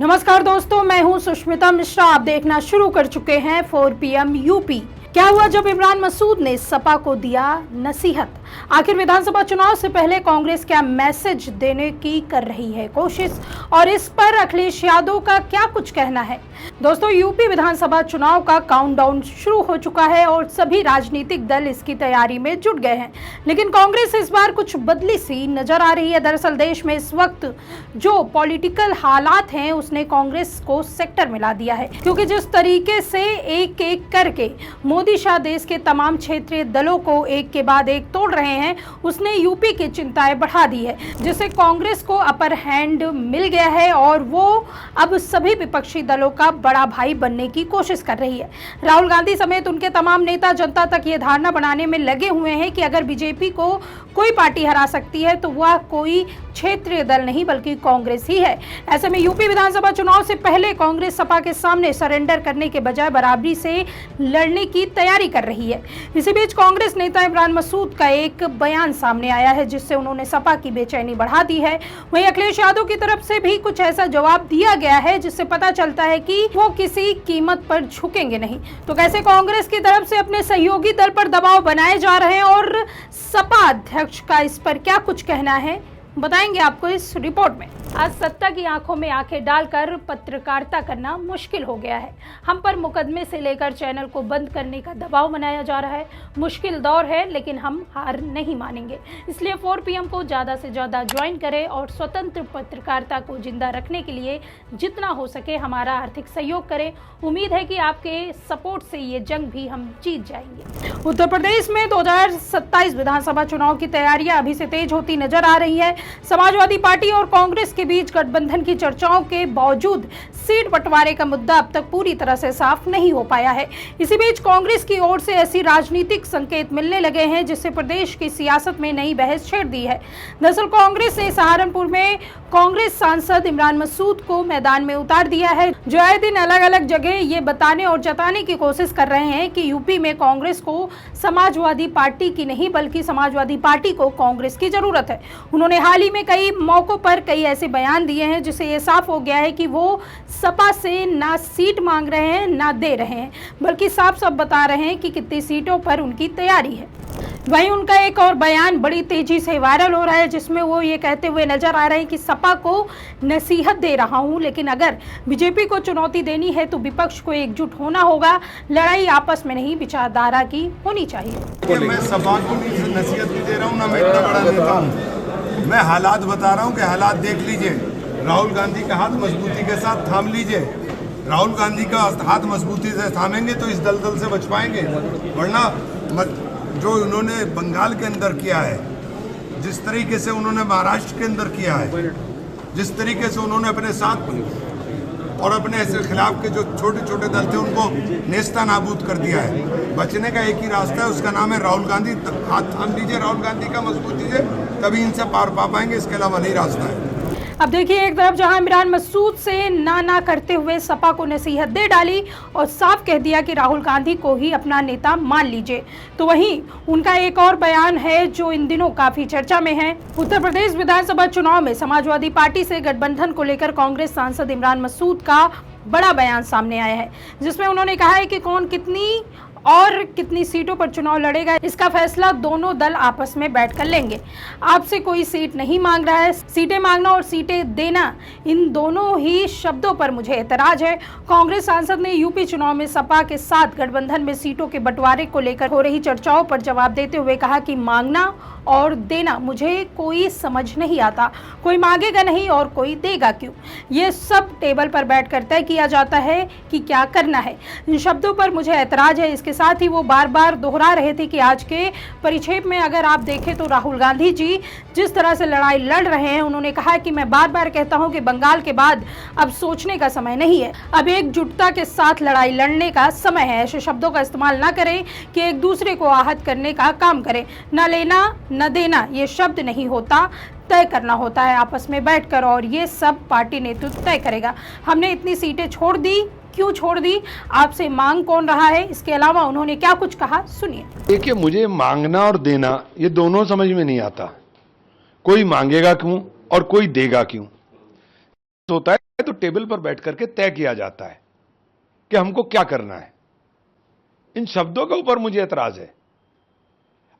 नमस्कार दोस्तों, मैं हूं सुष्मिता मिश्रा। आप देखना शुरू कर चुके हैं 4 PM यूपी। क्या हुआ जब इमरान मसूद ने सपा को दिया नसीहत? आखिर विधानसभा चुनाव से पहले कांग्रेस क्या मैसेज देने की कर रही है कोशिश, और इस पर अखिलेश यादव का क्या कुछ कहना है? दोस्तों, यूपी विधानसभा चुनाव का काउंटडाउन शुरू हो चुका है और सभी राजनीतिक दल इसकी तैयारी में जुट गए हैं, लेकिन कांग्रेस इस बार कुछ बदली सी नजर आ रही है। दरअसल देश में इस वक्त जो पॉलिटिकल हालात हैं उसने कांग्रेस को सेक्टर मिला दिया है, क्योंकि जिस तरीके से एक एक करके मोदी शाह देश के तमाम क्षेत्रीय दलों को एक के बाद एक तोड़ रहे हैं, उसने यूपी की चिंताएं बढ़ा दी है, जिससे कांग्रेस को अपर हैंड मिल गया है और वो अब सभी विपक्षी दलों का बड़ा भाई बनने की कोशिश कर रही है। राहुल गांधी समेत उनके तमाम नेता जनता तक ये धारणा बनाने में लगे हुए हैं कि अगर बीजेपी को कोई पार्टी हरा सकती है तो वह कोई क्षेत्रीय दल नहीं बल्कि कांग्रेस ही है। ऐसे में यूपी विधानसभा चुनाव से पहले कांग्रेस सपा के सामने सरेंडर करने के बजाय बराबरी से लड़ने की तैयारी कर रही है। इसी बीच कांग्रेस नेता इमरान मसूद का एक बयान सामने आया है, जिससे उन्होंने सपा की बेचैनी बढ़ा दी है। वहीं अखिलेश यादव की तरफ से भी कुछ ऐसा जवाब दिया गया है जिससे पता चलता है कि वो किसी कीमत पर झुकेंगे नहीं। तो कैसे कांग्रेस की तरफ से अपने सहयोगी दल पर दबाव बनाए जा रहे हैं और सपा अध्यक्ष का इस पर क्या कुछ कहना है, बताएंगे आपको इस रिपोर्ट में। आज सत्ता की आंखों में आंखें डालकर पत्रकारिता करना मुश्किल हो गया है। हम पर मुकदमे से लेकर चैनल को बंद करने का दबाव बनाया जा रहा है। मुश्किल दौर है, लेकिन हम हार नहीं मानेंगे। इसलिए 4 PM को ज़्यादा से ज़्यादा ज्वाइन करें और स्वतंत्र पत्रकारिता को जिंदा रखने के लिए जितना हो सके हमारा आर्थिक सहयोग करें। उम्मीद है कि आपके सपोर्ट से ये जंग भी हम जीत जाएंगे। उत्तर प्रदेश में 2027 विधानसभा चुनाव की तैयारियां अभी से तेज होती नजर आ रही है। समाजवादी पार्टी और कांग्रेस के बीच गठबंधन की चर्चाओं के बावजूद सीट बंटवारे का मुद्दा अब तक पूरी तरह से साफ नहीं हो पाया है। इसी बीच कांग्रेस की ओर से ऐसी राजनीतिक संकेत मिलने लगे हैं जिससे प्रदेश की सियासत में नई बहस छेड़ दी है। दरअसल कांग्रेस ने सहारनपुर में कांग्रेस सांसद इमरान मसूद को मैदान में उतार दिया है, जो आए दिन अलग अलग जगह ये बताने और जताने की कोशिश कर रहे हैं कि यूपी में कांग्रेस को समाजवादी पार्टी की नहीं बल्कि समाजवादी पार्टी को कांग्रेस की जरूरत है। उन्होंने हाल ही में कई मौकों पर कई ऐसे बयान दिए हैं जिससे ये साफ हो गया है कि वो सपा से ना सीट मांग रहे हैं ना दे रहे हैं, बल्कि साफ साफ बता रहे हैं कि कितनी सीटों पर उनकी तैयारी है। वहीं उनका एक और बयान बड़ी तेजी से वायरल हो रहा है, जिसमें वो ये कहते हुए नजर आ रहे हैं कि सपा को नसीहत दे रहा हूं, लेकिन अगर बीजेपी को चुनौती देनी है तो विपक्ष को एकजुट होना होगा। लड़ाई आपस में नहीं, विचारधारा की होनी चाहिए। मैं सपा को नसीहत नहीं दे रहा हूँ, ना मैं इतना बड़ा नेता हूँ। मैं हालात बता रहा हूँ कि हालात देख लीजिए। राहुल गांधी का हाथ मजबूती के साथ थाम लीजिए। राहुल गांधी का हाथ मजबूती से थामेंगे तो इस दलदल से बच पाएंगे, वरना जो उन्होंने बंगाल के अंदर किया है, जिस तरीके से उन्होंने महाराष्ट्र के अंदर किया है, जिस तरीके से उन्होंने अपने साथ और अपने ऐसे खिलाफ के जो छोटे छोटे दल थे उनको नेस्ता नाबूद कर दिया है। बचने का एक ही रास्ता है, उसका नाम है राहुल गांधी। हाथ थाम लीजिए राहुल गांधी का मजबूती से, तभी इनसे पार पा पाएंगे, इसके अलावा नहीं रास्ता है। अब देखिए, एक तरफ जहां इमरान मसूद से ना करते हुए सपा को नसीहत दे डाली और साफ कह दिया कि राहुल गांधी को ही अपना नेता मान लीजिए, तो वहीं उनका एक और बयान है जो इन दिनों काफी चर्चा में है। उत्तर प्रदेश विधानसभा चुनाव में समाजवादी पार्टी से गठबंधन को लेकर कांग्रेस सांसद इमरान मसूद का बड़ा बयान सामने आया है, जिसमें उन्होंने कहा है कि कौन कितनी सीटों पर चुनाव लड़ेगा इसका फैसला दोनों दल आपस में बैठकर लेंगे। आपसे कोई सीट नहीं मांग रहा है। सीटें मांगना और सीटें देना, इन दोनों ही शब्दों पर मुझे एतराज है। कांग्रेस सांसद ने यूपी चुनाव में सपा के साथ गठबंधन में सीटों के बंटवारे को लेकर हो रही चर्चाओं पर जवाब देते हुए कहा कि मांगना और देना मुझे कोई समझ नहीं आता। कोई मांगेगा नहीं और कोई देगा क्यों? ये सब टेबल पर बैठकर तय किया जाता है कि क्या करना है। इन शब्दों पर मुझे एतराज है। इसके साथ ही वो बार बार दोहरा रहे थे कि आज के परिक्षेप में अगर आप देखें तो राहुल गांधी जी जिस तरह से लड़ाई लड़ रहे हैं, उन्होंने कहा कि मैं बार बार कहता हूं कि बंगाल के बाद अब सोचने का समय नहीं है, अब एकजुटता के साथ लड़ाई लड़ने का समय है। ऐसे शब्दों का इस्तेमाल ना करें कि एक दूसरे को आहत करने का काम करें। न लेना न देना ये शब्द नहीं होता, तय करना होता है आपस में बैठकर, और ये सब पार्टी नेतृत्व तय करेगा। हमने इतनी सीटें छोड़ दी, क्यों छोड़ दी, आपसे मांग कौन रहा है? इसके अलावा उन्होंने क्या कुछ कहा, सुनिए। देखिए, मुझे मांगना और देना ये दोनों समझ में नहीं आता। कोई मांगेगा क्यों और कोई देगा क्यों? होता है तो टेबल पर बैठ करके तय किया जाता है कि हमको क्या करना है। इन शब्दों के ऊपर मुझे एतराज है।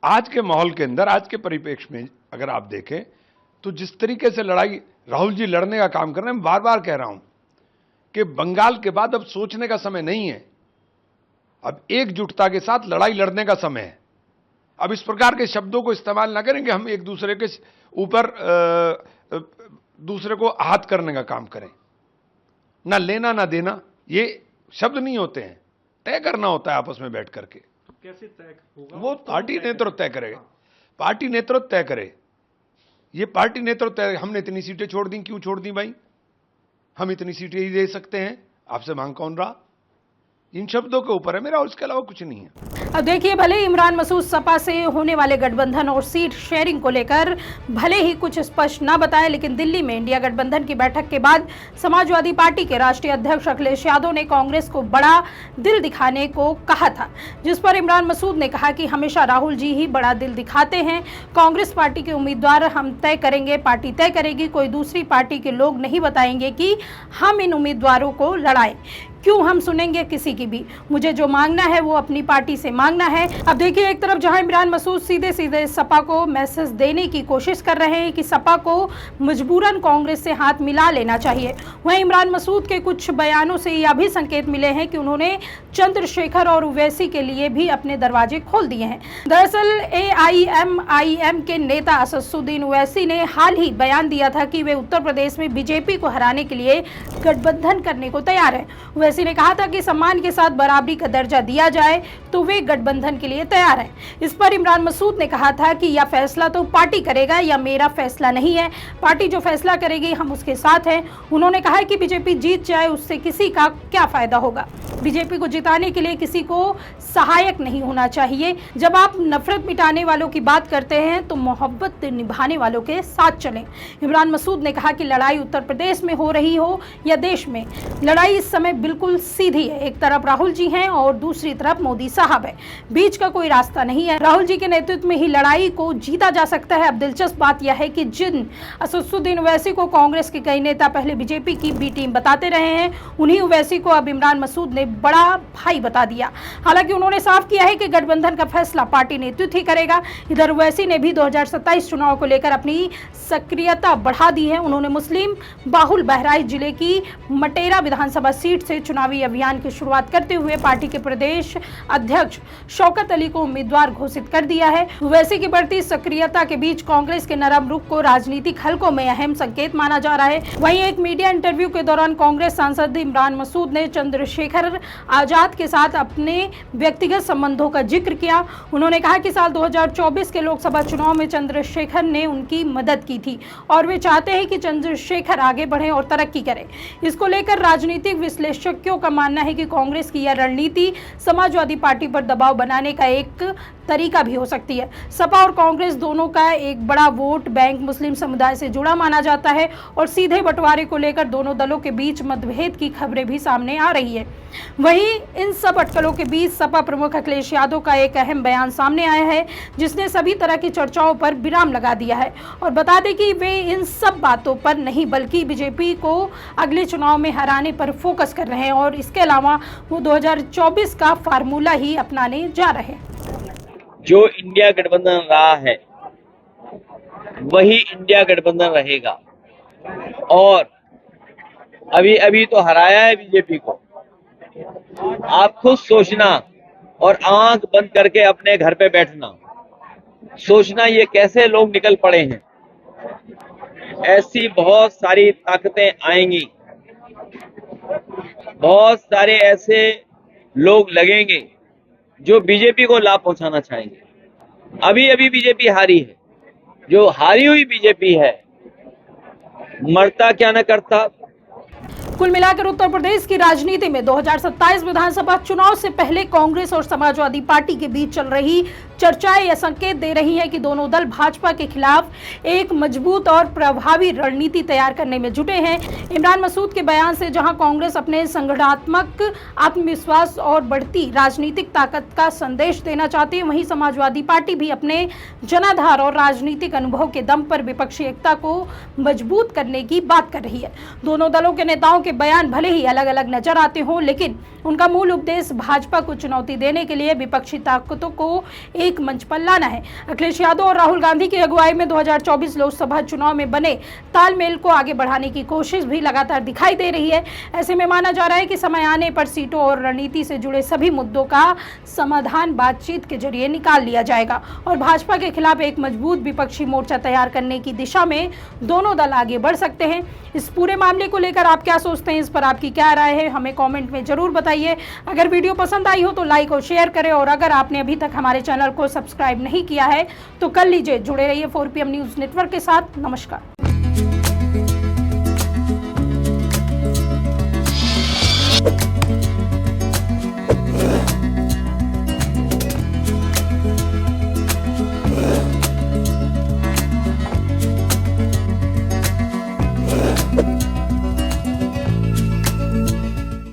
आज के माहौल के अंदर, आज के परिप्रेक्ष्य में अगर आप देखें तो जिस तरीके से लड़ाई राहुल जी लड़ने का काम कर रहे हैं, मैं बार बार कह रहा हूं कि बंगाल के बाद अब सोचने का समय नहीं है, अब एकजुटता के साथ लड़ाई लड़ने का समय है। अब इस प्रकार के शब्दों को इस्तेमाल ना करें कि हम एक दूसरे के ऊपर दूसरे को आहत करने का काम करें। ना लेना ना देना ये शब्द नहीं होते हैं, तय करना होता है आपस में बैठ करके। तो कैसे तय होगा? वो पार्टी नेतृत्व तय करेगा, पार्टी नेतृत्व तय करे। ये पार्टी नेतृत्व तय। हमने इतनी सीटें छोड़ दी, क्यों छोड़ दी भाई? हम इतनी सीटें ही दे सकते हैं, आपसे मांग कौन रहा? इन शब्दों के ऊपर है मेरा, और इसके अलावा कुछ नहीं है। अब देखिए, भले ही इमरान मसूद सपा से होने वाले गठबंधन और सीट शेयरिंग को लेकर भले ही कुछ स्पष्ट ना बताए, लेकिन दिल्ली में इंडिया गठबंधन की बैठक के बाद समाजवादी पार्टी के राष्ट्रीय अध्यक्ष अखिलेश यादव ने कांग्रेस को बड़ा दिल दिखाने को कहा था, जिस पर इमरान मसूद ने कहा कि हमेशा राहुल जी ही बड़ा दिल दिखाते हैं। कांग्रेस पार्टी के उम्मीदवार हम तय करेंगे, पार्टी तय करेगी, कोई दूसरी पार्टी के लोग नहीं बताएंगे कि हम इन उम्मीदवारों को लड़ाएं। क्यों हम सुनेंगे किसी की भी? मुझे जो मांगना है वो अपनी पार्टी से मांगना है। अब देखिए, एक तरफ जहां इमरान मसूद सीधे सीधे सपा को मैसेज देने की कोशिश कर रहे हैं कि सपा को मजबूरन कांग्रेस से हाथ मिला लेना चाहिए, वहीं इमरान मसूद के कुछ बयानों से यह भी संकेत मिले हैं कि उन्होंने चंद्रशेखर और ओवैसी के लिए भी अपने दरवाजे खोल दिए हैं। दरअसल AIMIM के नेता असदुद्दीन ओवैसी ने हाल ही बयान दिया था कि वे उत्तर प्रदेश में बीजेपी को हराने के लिए गठबंधन करने को तैयार है। ओवैसी ने कहा था कि सम्मान के साथ बराबरी का दर्जा दिया जाए तो वे गठबंधन के लिए तैयार हैं। इस पर इमरान मसूद ने कहा था कि यह फैसला तो पार्टी करेगा, या मेरा फैसला नहीं है, पार्टी जो फैसला करेगी हम उसके साथ हैं। उन्होंने कहा कि बीजेपी जीत जाए उससे किसी का क्या फायदा होगा, बीजेपी को जिताने के लिए किसी को सहायक नहीं होना चाहिए। जब आप नफरत मिटाने वालों की बात करते हैं तो मोहब्बत निभाने वालों के साथ चलें। इमरान मसूद ने कहा कि लड़ाई उत्तर प्रदेश में हो रही हो या देश में, लड़ाई इस समय बिल्कुल सीधी है। एक तरफ राहुल जी हैं और दूसरी तरफ मोदी साहब है, बीच का कोई रास्ता नहीं है। राहुल जी के नेतृत्व में ही लड़ाई को जीता जा सकता है। अब दिलचस्प बात यह है कि जिन असदुद्दीन ओवैसी को कांग्रेस के कई नेता पहले बीजेपी की बी टीम बताते रहे हैं, उन्हीं ओवैसी को अब इमरान मसूद ने बड़ा भाई बता दिया। हालांकि उन्होंने साफ किया है कि गठबंधन का फैसला पार्टी नेतृत्व ही करेगा। इधर ओवैसी ने भी 2027 चुनाव को लेकर अपनी सक्रियता बढ़ा दी है। उन्होंने मुस्लिम बाहुल बहराइच जिले की मटेरा विधानसभा सीट से चुनावी अभियान की शुरुआत करते हुए पार्टी के प्रदेश अध्यक्ष शौकत अली को उम्मीदवार घोषित कर दिया है। ओवैसी की बढ़ती सक्रियता के बीच कांग्रेस के नरम रुख को राजनीतिक हलकों में अहम संकेत माना जा रहा है। वहीं एक मीडिया इंटरव्यू के दौरान कांग्रेस सांसद इमरान मसूद ने चंद्रशेखर आजाद के साथ अपने व्यक्तिगत संबंधों का जिक्र किया। उन्होंने कहा कि साल 2024 के लोकसभा चुनाव में चंद्रशेखर ने उनकी मदद की थी और वे चाहते हैं कि चंद्रशेखर आगे बढ़े और तरक्की करें। इसको लेकर राजनीतिक विश्लेषकों का मानना है कि कांग्रेस की यह रणनीति समाजवादी पार्टी पर दबाव बनाने का एक तरीका भी हो सकती है। सपा और कांग्रेस दोनों का एक बड़ा वोट बैंक मुस्लिम समुदाय से जुड़ा माना जाता है और सीधे बंटवारे को लेकर दोनों दलों के बीच मतभेद की खबरें भी सामने आ रही है। वहीं इन सब अटकलों के बीच सपा प्रमुख अखिलेश यादव का एक अहम बयान सामने आया है, जिसने सभी तरह की चर्चाओं पर विराम लगा दिया है और बता दें कि वे इन सब बातों पर नहीं बल्कि बीजेपी को अगले चुनाव में हराने पर फोकस कर रहे हैं और इसके अलावा वो 2024 का फार्मूला ही अपनाने जा रहे हैं। जो इंडिया गठबंधन रहा है वही इंडिया गठबंधन रहेगा और अभी तो हराया है बीजेपी को। आप खुद सोचना और आंख बंद करके अपने घर पे बैठना, सोचना ये कैसे लोग निकल पड़े हैं। ऐसी बहुत सारी ताकतें आएंगी, बहुत सारे ऐसे लोग लगेंगे जो बीजेपी को लाभ पहुंचाना चाहेंगे। अभी बीजेपी हारी है, जो हारी हुई बीजेपी है मरता क्या न करता। कुल मिलाकर उत्तर प्रदेश की राजनीति में 2027 विधानसभा चुनाव से पहले कांग्रेस और समाजवादी पार्टी के बीच चल रही चर्चाएं यह संकेत दे रही हैं कि दोनों दल भाजपा के खिलाफ एक मजबूत और प्रभावी रणनीति तैयार करने में जुटे हैं। इमरान मसूद के बयान से जहां कांग्रेस अपने संगठनात्मक आत्मविश्वास और बढ़ती राजनीतिक ताकत का संदेश देना चाहती है, वहीं समाजवादी पार्टी भी अपने जनाधार और राजनीतिक अनुभव के दम पर विपक्षी एकता को मजबूत करने की बात कर रही है। दोनों दलों के नेताओं के बयान भले ही अलग अलग नजर आते हों, लेकिन उनका मूल उद्देश्य भाजपा को चुनौती देने के लिए विपक्षी ताकतों को एक मंच पर लाना है। अखिलेश यादव और राहुल गांधी की अगुवाई में 2024 लोकसभा चुनाव में बने तालमेल को आगे बढ़ाने की कोशिश भी लगातार दिखाई दे रही है। ऐसे में माना जा रहा है कि समय आने पर सीटों और रणनीति से जुड़े सभी मुद्दों का समाधान बातचीत के जरिए निकाल लिया जाएगा और भाजपा के खिलाफ एक मजबूत विपक्षी मोर्चा तैयार करने की दिशा में दोनों दल आगे बढ़ सकते हैं। इस पूरे मामले को लेकर आप क्या सोचते हैं, इस पर आपकी क्या राय है, हमें कमेंट में जरूर बताइए। अगर वीडियो पसंद आई हो तो लाइक और शेयर करें और अगर आपने अभी तक हमारे चैनल को सब्सक्राइब नहीं किया है तो कर लीजिए। जुड़े रहिए 4PM न्यूज़ नेटवर्क के साथ। नमस्कार।